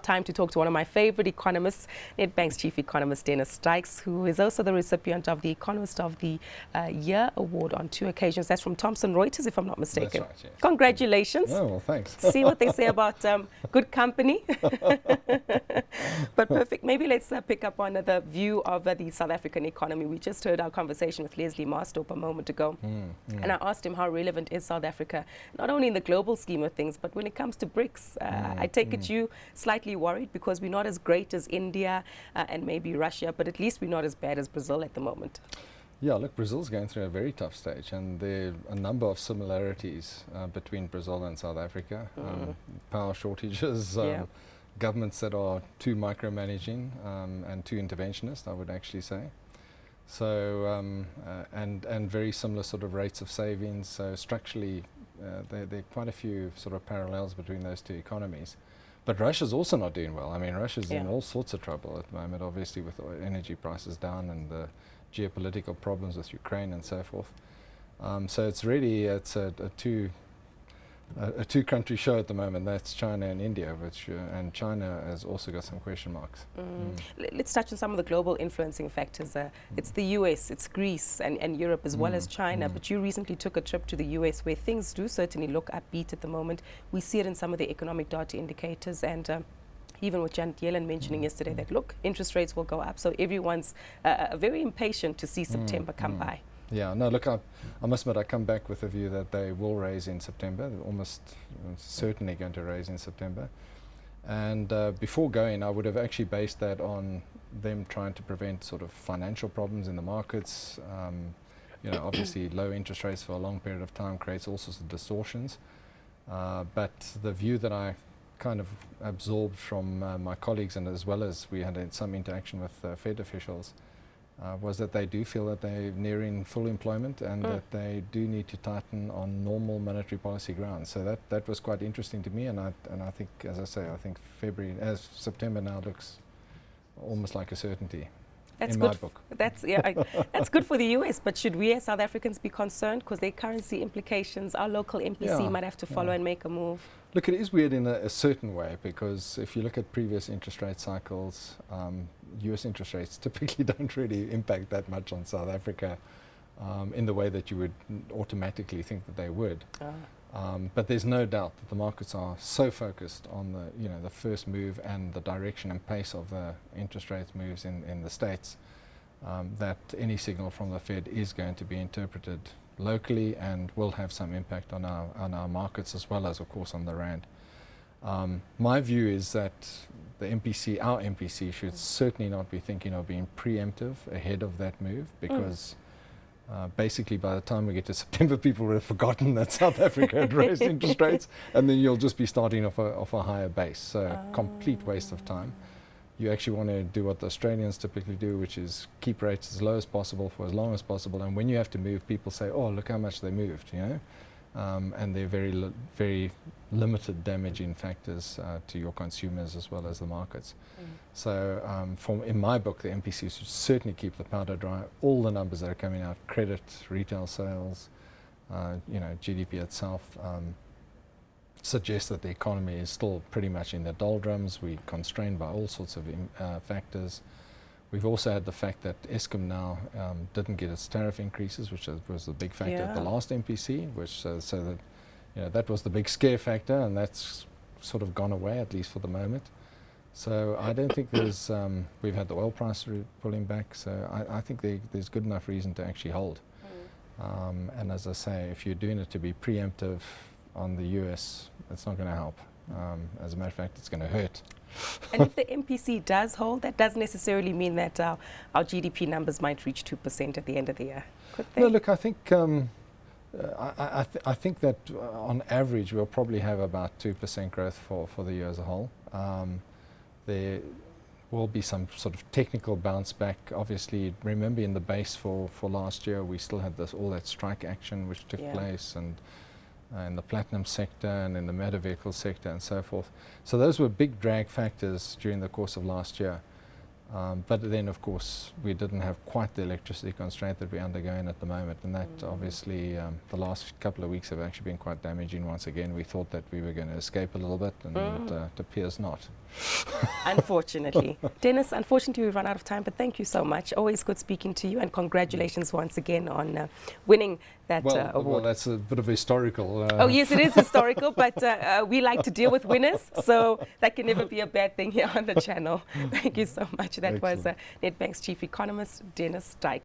time to talk to one of my favorite economists, Nedbank's chief economist, Dykes, who is also the recipient of the Economist of the Year award on 2 occasions. That's from Thomson Reuters, if I'm not mistaken. That's right, yes. Congratulations. Oh, well, thanks. See what they say about good company. But perfect. Maybe let's pick up on the view of the South African economy. We just heard our conversation with Leslie Marstorp a moment ago. And I asked him how relevant is South Africa, not only in the global scheme of things, but when it comes to BRICS. I take it you slightly worried because we're not as great as India and maybe Russia, but at least we're not as bad as Brazil at the moment. Yeah, look, Brazil's going through a very tough stage, and there are a number of similarities between Brazil and South Africa. Power shortages, governments that are too micromanaging and too interventionist, I would actually say. So, and very similar sort of rates of savings. So structurally, there are quite a few sort of parallels between those two economies. But Russia's also not doing well. I mean, Russia's in all sorts of trouble at the moment, obviously with energy prices down and the geopolitical problems with Ukraine and so forth. So it's really, it's a two-country show at the moment. That's China and India, which and China has also got some question marks. Let's touch on some of the global influencing factors. It's the US, it's Greece and Europe as well as China, but you recently took a trip to the US where things do certainly look upbeat at the moment. We see it in some of the economic data indicators, and even with Janet Yellen mentioning yesterday that, look, interest rates will go up. So everyone's very impatient to see September come by. Yeah, no, look, I must admit, I come back with a view that they will raise in September. They're almost certainly going to raise in September. And before going, I would have actually based that on them trying to prevent sort of financial problems in the markets. You know, obviously low interest rates for a long period of time creates all sorts of distortions. But the view that I kind of absorbed from my colleagues, and as well as we had some interaction with Fed officials, was that they do feel that they're nearing full employment and that they do need to tighten on normal monetary policy grounds. So that was quite interesting to me, and I think, as I say, I think September now looks almost like a certainty. That's in good. My book. That's that's good for the US. But should we as South Africans be concerned because their currency implications? Our local MPC might have to follow and make a move. Look, it is weird in a certain way, because if you look at previous interest rate cycles, US interest rates typically don't really impact that much on South Africa in the way that you would automatically think that they would. But there's no doubt that the markets are so focused on the first move and the direction and pace of the interest rate moves in the States, that any signal from the Fed is going to be interpreted locally and will have some impact on our markets, as well as, of course, on the rand. My view is that our MPC should certainly not be thinking of being preemptive ahead of that move, because basically by the time we get to September, people would have forgotten that South Africa had raised interest rates, and then you'll just be starting off a higher base. So complete waste of time. You actually want to do what the Australians typically do, which is keep rates as low as possible for as long as possible. And when you have to move, people say, "Oh, look how much they moved," you know, and they're very limited damaging factors to your consumers as well as the markets. So, in my book, the MPC should certainly keep the powder dry. All the numbers that are coming out, credit, retail sales, GDP itself, suggests that the economy is still pretty much in the doldrums. We're constrained by all sorts of factors. We've also had the fact that Eskom now didn't get its tariff increases, which was the big factor at the last MPC, which so that that was the big scare factor, and that's sort of gone away, at least for the moment. So I don't think there's we've had the oil price pulling back, so I think there's good enough reason to actually hold. And as I say, if you're doing it to be preemptive on the US, it's not going to help. As a matter of fact, it's going to hurt. And if the MPC does hold, that doesn't necessarily mean that our GDP numbers might reach 2% at the end of the year, could they? No, look, I think I think that on average we'll probably have about 2% growth for the year as a whole. There will be some sort of technical bounce back. Obviously, remember in the base for last year, we still had all that strike action which took place, and in the platinum sector and in the motor vehicle sector and so forth. So those were big drag factors during the course of last year. But then, of course, we didn't have quite the electricity constraint that we're undergoing at the moment, and that obviously the last couple of weeks have actually been quite damaging. Once again, we thought that we were going to escape a little bit, and it appears not. Unfortunately. Dennis, unfortunately we've run out of time, but thank you so much. Always good speaking to you, and congratulations once again on winning that award. Well, that's a bit of historical. Oh yes, it is historical, but we like to deal with winners, so that can never be a bad thing here on the channel. Thank you so much. That was Nedbank's Chief Economist, Dennis Dykes.